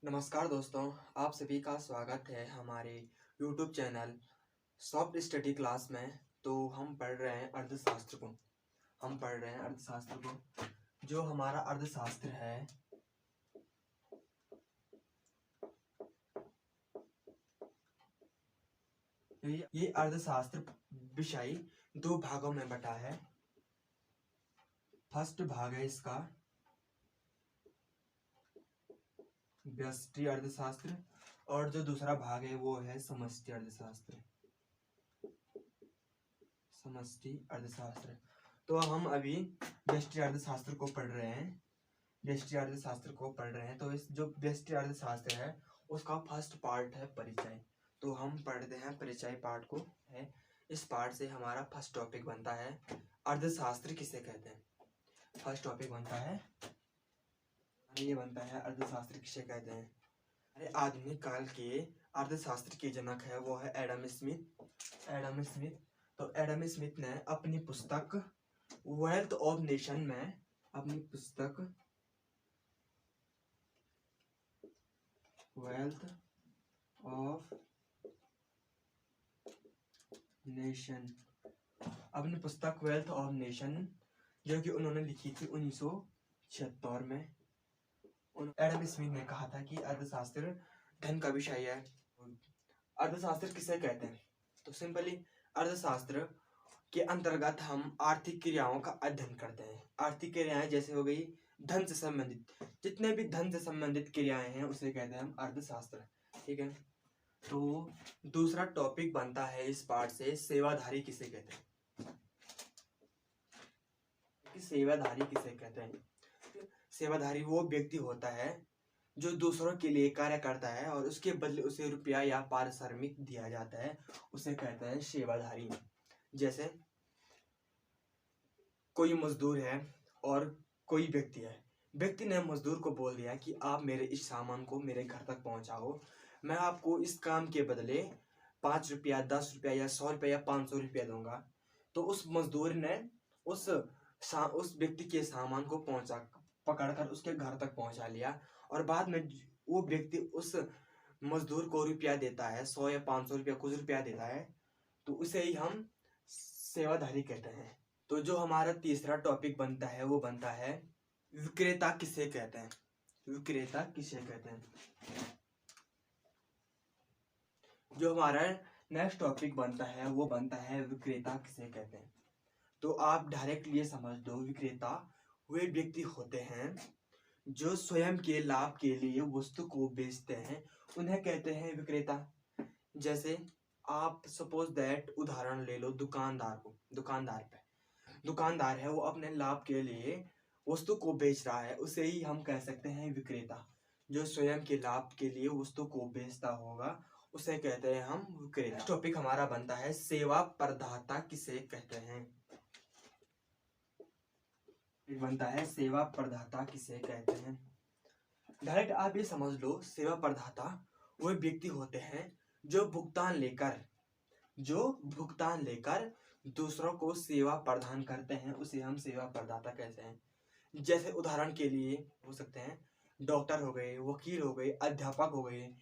नमस्कार दोस्तों, आप सभी का स्वागत है हमारे YouTube channel soft study class में। तो हम पढ़ रहे हैं अर्थशास्त्र को। जो हमारा अर्थशास्त्र है ये अर्थशास्त्र विषय दो भागों में बटा है। फर्स्ट भाग है इसका व्यष्टि अर्थशास्त्र और जो दूसरा भाग है वो है समष्टि अर्थशास्त्र। तो हम अभी व्यष्टि अर्थशास्त्र को पढ़ रहे हैं। तो इस जो व्यष्टि अर्थशास्त्र है उसका फर्स्ट पार्ट है परिचय। तो हम पढ़ते हैं परिचय पार्ट को है। इस पार्ट से हमारा फर्स्ट टॉपिक बनता है अर्थशास्त्र किसे कहते हैं। फर्स्ट टॉपिक बनता है अर्थशास्त्र किसे कहते हैं। अरे आधुनिक काल के अर्थशास्त्र के जनक है वो है एडम स्मिथ। तो एडम स्मिथ ने अपनी पुस्तक वेल्थ ऑफ नेशन में वेल्थ ऑफ नेशन जो कि उन्होंने लिखी थी 1976 में। एडम स्मिथ ने कहा था कि अर्थशास्त्र धन का विषय है। अर्थशास्त्र किसे कहते हैं? तो सिंपली अर्थशास्त्र के अंतर्गत हम आर्थिक क्रियाओं का अध्ययन करते हैं। आर्थिक क्रियाएं जैसे हो गई धन से संबंधित, जितने भी धन से संबंधित क्रियाएं हैं उसे कहते हैं हम अर्थशास्त्र। ठीक है। तो दूसरा टॉपिक बनता है इस पार्ट से सेवाधारी किसे कहते हैं। सेवाधारी वो व्यक्ति होता है जो दूसरों के लिए कार्य करता है और उसके बदले उसे रुपया या पारिश्रमिक दिया जाता है, उसे कहते हैं सेवाधारी। जैसे कोई मजदूर है और कोई व्यक्ति ने मजदूर को बोल दिया कि आप मेरे इस सामान को मेरे घर तक पहुंचाओ, मैं आपको इस काम के बदले 5 रुपया 10 रुपया या 100 रुपया या 500 रुपया दूंगा। तो उस मजदूर ने उस व्यक्ति के सामान को पकड़कर उसके घर तक पहुंचा लिया और बाद में वो व्यक्ति उस मजदूर को रुपया देता है, 100 या 500 रुपया कुछ रुपया देता है, तो उसे ही हम सेवाधारी कहते हैं। तो जो हमारा तीसरा टॉपिक बनता है वो बनता है विक्रेता किसे कहते हैं। जो हमारा नेक्स्ट टॉपिक बनता है वो बनता है विक्रेता किसे कहते हैं। तो आप डायरेक्टली ये समझ लो, विक्रेता वे व्यक्ति होते हैं जो स्वयं के लाभ के लिए वस्तु को बेचते हैं, उन्हें कहते हैं विक्रेता। जैसे आप सपोज दैट उदाहरण ले लो दुकानदार है, वो अपने लाभ के लिए वस्तु को बेच रहा है, उसे ही हम कह सकते हैं विक्रेता। जो स्वयं के लाभ के लिए वस्तु को बेचता होगा उसे कहते हैं हम विक्रेता। टॉपिक हमारा बनता है सेवा प्रदाता किसे कहते हैं। सेवा प्रदाता किसे कहते हैं। डायरेक्ट आप ये समझ लो, सेवा प्रदाता वो व्यक्ति होते हैं जो भुगतान लेकर दूसरों को सेवा प्रदान करते हैं, उसे हम सेवा प्रदाता कहते हैं। जैसे उदाहरण के लिए हो सकते हैं डॉक्टर हो गए, वकील हो गए, अध्यापक हो गए,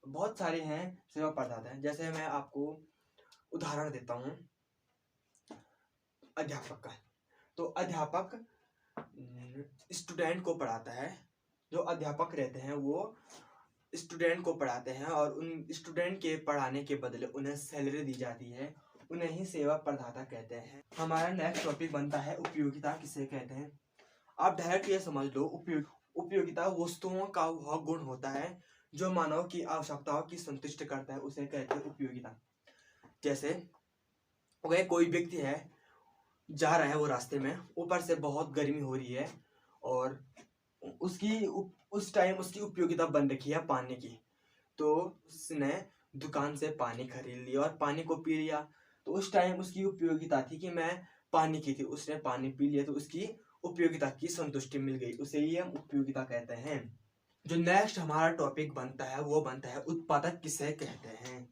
बहुत सारे हैं सेवा प्रदाता हैं। जैसे मैं आपको उदाहरण देता हूँ अध्यापक का। तो अध्यापक स्टूडेंट को पढ़ाता है। जो अध्यापक रहते हैं वो स्टूडेंट को पढ़ाते हैं और उन स्टूडेंट के पढ़ाने के बदले उन्हें सैलरी दी जाती है, उन्हें ही सेवा प्रदाता कहते हैं। हमारा नेक्स्ट टॉपिक बनता है उपयोगिता किसे कहते हैं। आप डायरेक्ट ये समझ लो, उपयोगिता वस्तुओं का वह गुण होता है जो मानव की आवश्यकताओं की संतुष्ट करता है, उसे कहते हैं उपयोगिता। जैसे कोई व्यक्ति है, जा रहा है वो रास्ते में, ऊपर से बहुत गर्मी हो रही है और उस टाइम उसकी उपयोगिता बन रखी है पानी की। तो उसने दुकान से पानी खरीद लिया और पानी को पी लिया। तो उस टाइम उसकी उपयोगिता थी कि मैं पानी की थी, उसने पानी पी लिया तो उसकी उपयोगिता की संतुष्टि मिल गई, उसे ही हम उपयोगिता कहते हैं। जो नेक्स्ट हमारा टॉपिक बनता है वो बनता है उत्पादक किसे कहते हैं।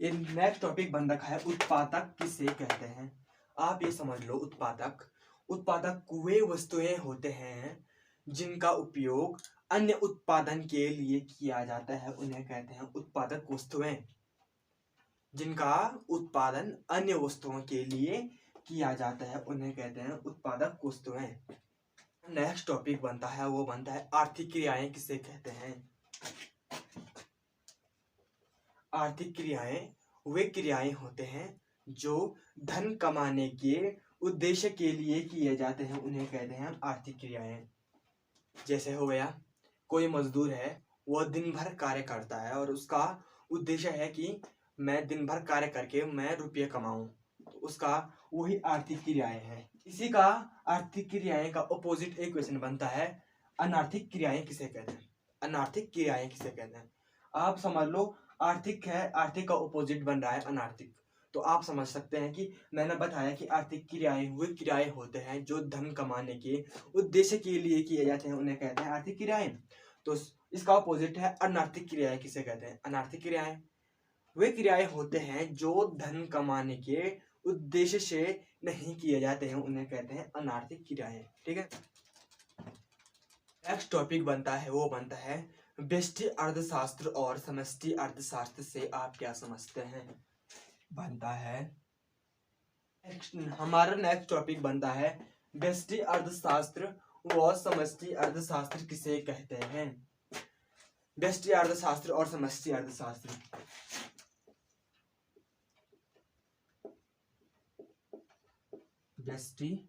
ये नेक्स्ट टॉपिक बन रखा है उत्पादक किसे कहते हैं। आप ये समझ लो, उत्पादक वे वस्तुएं होते हैं जिनका उपयोग अन्य उत्पादन के लिए किया जाता है उन्हें कहते हैं उत्पादक वस्तुएं। जिनका उत्पादन अन्य वस्तुओं के लिए किया जाता है उन्हें कहते हैं उत्पादक वस्तुएं। नेक्स्ट टॉपिक बनता है वो बनता है आर्थिक क्रियाएं किसे कहते हैं। आर्थिक क्रियाएं वे क्रियाएं होते हैं जो धन कमाने के उद्देश्य के लिए किए जाते हैं उन्हें कहते हैं आर्थिक क्रियाएं। जैसे हो गया कोई मजदूर है, वह दिन भर कार्य करता है और उसका उद्देश्य है कि मैं दिन भर कार्य करके मैं रुपये कमाऊं, तो उसका वही आर्थिक क्रियाएं है। इसी का आर्थिक क्रियाएं का ऑपोजिट एक क्वेश्चन बनता है अनार्थिक क्रियाएं किसे कहते हैं। अनार्थिक क्रियाएं किसे कहते हैं। आप समझ लो आर्थिक है, आर्थिक का ऑपोजिट बन रहा है अनार्थिक, तो आप समझ सकते हैं कि मैंने बताया कि आर्थिक क्रियाएं वे क्रियाएं होते हैं जो धन कमाने के उद्देश्य के लिए किए जाते हैं उन्हें कहते हैं आर्थिक क्रियाएं। तो इसका ऑपोजिट है अनार्थिक क्रियाएं किसे कहते हैं। अनार्थिक क्रियाएं वे क्रियाएं होते हैं जो धन कमाने के उद्देश्य से नहीं किए जाते हैं उन्हें कहते हैं अनार्थिक क्रियाएं। ठीक है। नेक्स्ट टॉपिक बनता है वो बनता है व्यष्टि अर्थशास्त्र और समष्टि अर्थशास्त्र से आप क्या समझते हैं। बनता है हमारा नेक्स्ट टॉपिक बनता है व्यष्टि अर्थशास्त्र व समष्टि अर्थशास्त्र किसे कहते हैं। व्यष्टि अर्थशास्त्र और समष्टि अर्थशास्त्र। व्यष्टि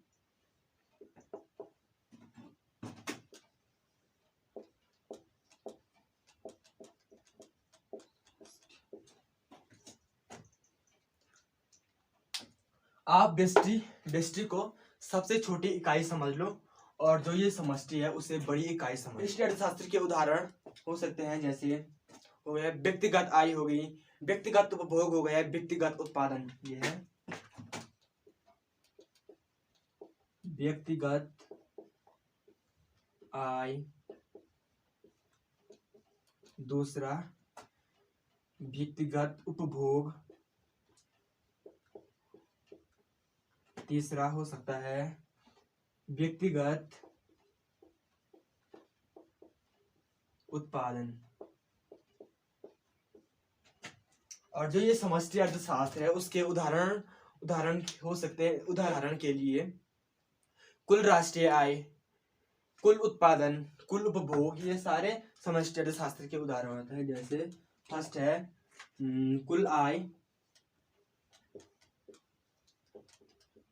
आप व्यष्टि को सबसे छोटी इकाई समझ लो और जो ये समष्टि है उसे बड़ी इकाई समझ। व्यष्टि अर्थशास्त्र के उदाहरण हो सकते हैं जैसे हो गया व्यक्तिगत आय हो गई, व्यक्तिगत उपभोग हो गया, व्यक्तिगत उत्पादन। ये है व्यक्तिगत आय, दूसरा व्यक्तिगत उपभोग, तीसरा हो सकता है व्यक्तिगत उत्पादन। और जो ये समष्टि अर्थशास्त्र है उसके उदाहरण हो सकते हैं। उदाहरण के लिए कुल राष्ट्रीय आय, कुल उत्पादन, कुल उपभोग, ये सारे समष्टि अर्थशास्त्र के उदाहरण होते हैं। जैसे फर्स्ट है कुल आय,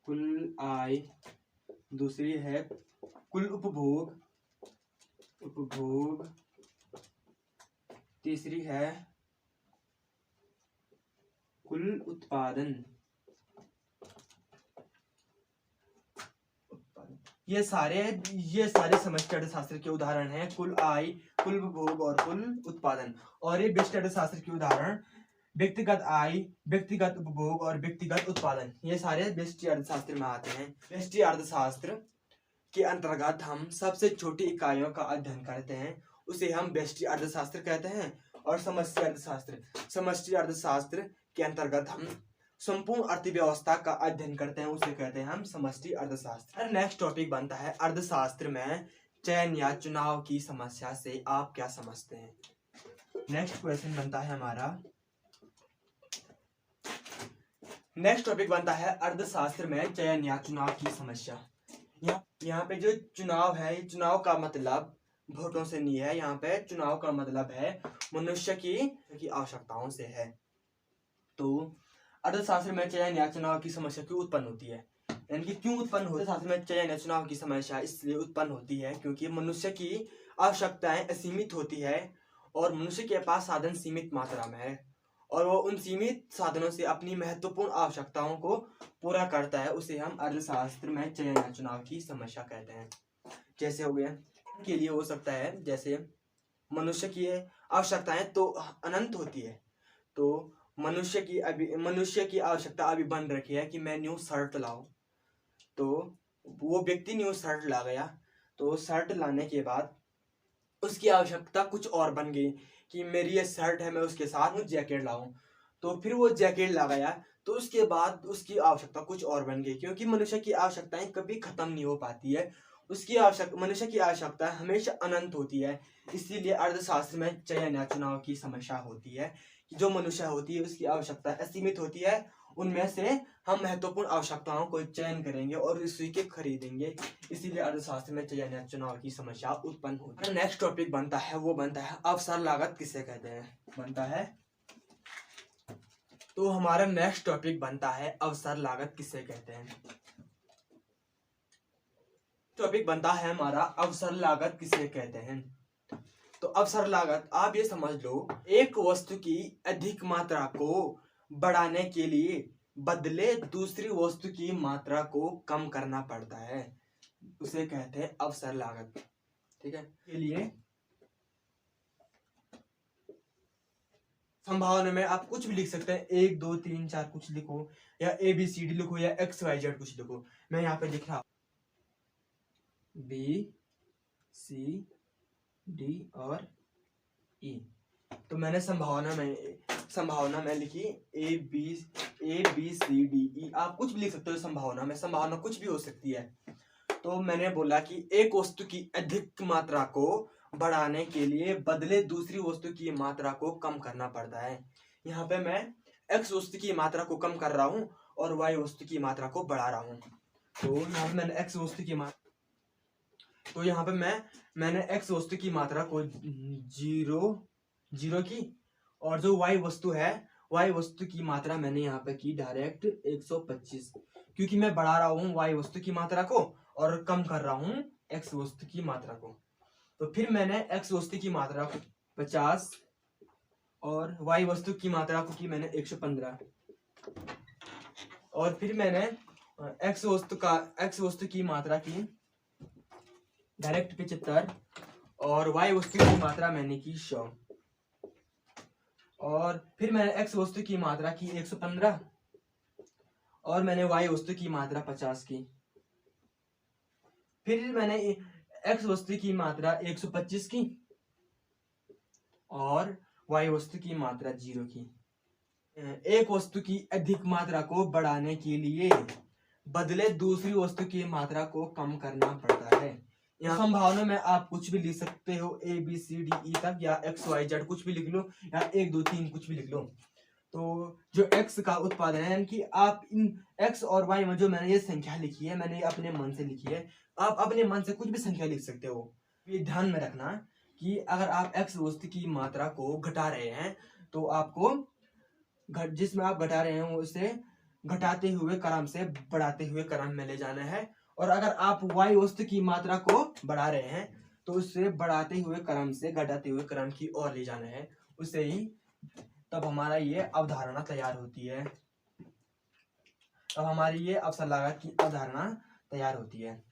कुल आय, दूसरी है कुल उपभोग, तीसरी है कुल उत्पादन। ये सारे समष्टि अर्थशास्त्र के उदाहरण हैं। कुल आय, कुल उपभोग और कुल उत्पादन। और ये व्यष्टि अर्थशास्त्र के उदाहरण व्यक्तिगत आय, व्यक्तिगत उपभोग और व्यक्तिगत उत्पादन, ये सारे व्यष्टि अर्थशास्त्र में आते हैं। व्यष्टि अर्थशास्त्र के अंतर्गत हम सबसे छोटी इकाइयों का अध्ययन करते हैं, उसे हम व्यष्टि अर्थशास्त्र कहते हैं। और समष्टि अर्थशास्त्र के अंतर्गत हम संपूर्ण अर्थव्यवस्था का अध्ययन करते हैं, उसे कहते हैं हम समष्टि अर्थशास्त्र। नेक्स्ट टॉपिक बनता है अर्थशास्त्र में चयन या चुनाव की समस्या से आप क्या समझते हैं। नेक्स्ट क्वेश्चन बनता है हमारा, नेक्स्ट टॉपिक बनता है अर्थशास्त्र में चयन या चुनाव की समस्या। यहाँ पे जो चुनाव है, चुनाव का मतलब वोटों से नहीं है। यहाँ पे चुनाव का मतलब है मनुष्य की आवश्यकताओं से है। तो अर्थशास्त्र में चयन या चुनाव की समस्या क्यों उत्पन्न होती है, यानी कि क्यों उत्पन्न होती है। अर्थशास्त्र में चयन या चुनाव की समस्या इसलिए उत्पन्न होती है क्योंकि मनुष्य की आवश्यकताएं असीमित होती है और मनुष्य के पास साधन सीमित मात्रा में है और वो उन सीमित साधनों से अपनी महत्वपूर्ण आवश्यकताओं को पूरा करता है, उसे हम अर्थशास्त्र में चयन या चुनाव की समस्या कहते हैं। जैसे हो गया के लिए हो सकता है, जैसे मनुष्य की आवश्यकताएं तो अनंत होती है, तो मनुष्य की आवश्यकता अभी बन रखी है कि मैं न्यू शर्ट लाऊं, तो वो व्यक्ति न्यू शर्ट ला गया, तो शर्ट लाने के बाद उसकी आवश्यकता कुछ और बन गई कि मेरी ये शर्ट है, मैं उसके साथ जैकेट लाऊं, तो फिर वो जैकेट ला गया, तो उसके बाद उसकी आवश्यकता कुछ और बन गई। क्योंकि मनुष्य की आवश्यकताएं कभी खत्म नहीं हो पाती है, मनुष्य की आवश्यकता हमेशा अनंत होती है। इसीलिए अर्थशास्त्र में चयन या चुनाव की समस्या होती है कि जो मनुष्य होती है उसकी आवश्यकता असीमित होती है, उनमें से हम महत्वपूर्ण आवश्यकताओं को चयन करेंगे और उसी के खरीदेंगे। इसीलिए अर्थशास्त्र में चयन या चुनाव की समस्या उत्पन्न होती है। नेक्स्ट टॉपिक बनता है अवसर लागत किसे कहते हैं। तो हमारा नेक्स्ट टॉपिक बनता है अवसर लागत किसे कहते हैं। टॉपिक बनता है हमारा अवसर लागत किसे कहते हैं। तो अवसर लागत आप ये समझ लो, एक वस्तु की अधिक मात्रा को बढ़ाने के लिए बदले दूसरी वस्तु की मात्रा को कम करना पड़ता है, उसे कहते हैं अवसर लागत। ठीक है, के लिए संभावना में आप कुछ भी लिख सकते हैं, 1 2 3 4 कुछ लिखो, या ABCD लिखो, या XYZ कुछ लिखो। मैं यहाँ पे लिख रहा BCD और E। तो मैंने संभावना में लिखी ABCDE। आप कुछ भी लिख सकते हो संभावना कुछ भी हो सकती है। तो मैंने बोला कि एक वस्तु की अधिक मात्रा को बढ़ाने के लिए बदले दूसरी वस्तु की मात्रा को कम करना पड़ता है। यहाँ पे मैं X वस्तु की मात्रा को कम कर रहा हूँ और Y वस्तु की मात्रा को बढ़ा रहा हूँ। तो यहाँ पे मैंने X वस्तु की मात्रा तो यहाँ पे मैंने X वस्तु की मात्रा को 0 की, और जो Y वस्तु है Y वस्तु की मात्रा मैंने यहाँ पे की डायरेक्ट 125, क्योंकि मैं बढ़ा रहा हूँ Y वस्तु की मात्रा को और कम कर रहा हूँ X वस्तु की मात्रा को। तो फिर मैंने X वस्तु की मात्रा को 50 और Y वस्तु की मात्रा को की मैंने 115, और फिर मैंने X वस्तु की मात्रा की डायरेक्ट 75 और Y वस्तु की मात्रा मैंने की 100, और फिर मैंने X वस्तु की मात्रा की 115 और मैंने Y वस्तु की मात्रा 50 की। फिर मैंने X वस्तु की मात्रा 125 की और Y वस्तु की मात्रा 0 की। एक वस्तु की अधिक मात्रा को बढ़ाने के लिए बदले दूसरी वस्तु की मात्रा को कम करना पड़ता है। यहाँ संभावना में आप कुछ भी लिख सकते हो, ABCDE तक, या XYZ कुछ भी लिख लो, या 1 2 3 कुछ भी लिख लो। तो जो X का उत्पादन है, यानी कि आप इन X और Y में जो मैंने ये संख्या लिखी है, मैंने अपने मन से लिखी है, आप अपने मन से कुछ भी संख्या लिख सकते हो। ये ध्यान में रखना कि अगर आप X वस्तु की मात्रा को घटा रहे हैं तो आपको जिसमें आप घटा रहे हैं उसे घटाते हुए क्रम से बढ़ाते हुए क्रम में ले जाना है, और अगर आप Y वस्तु की मात्रा को बढ़ा रहे हैं तो उससे बढ़ाते हुए क्रम से घटाते हुए क्रम की ओर ले जाना है, उसे ही तब हमारा ये अवधारणा तैयार होती है। अब हमारी ये अवसर लागत की अवधारणा तैयार होती है।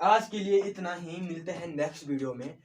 आज के लिए इतना ही, मिलते हैं नेक्स्ट वीडियो में।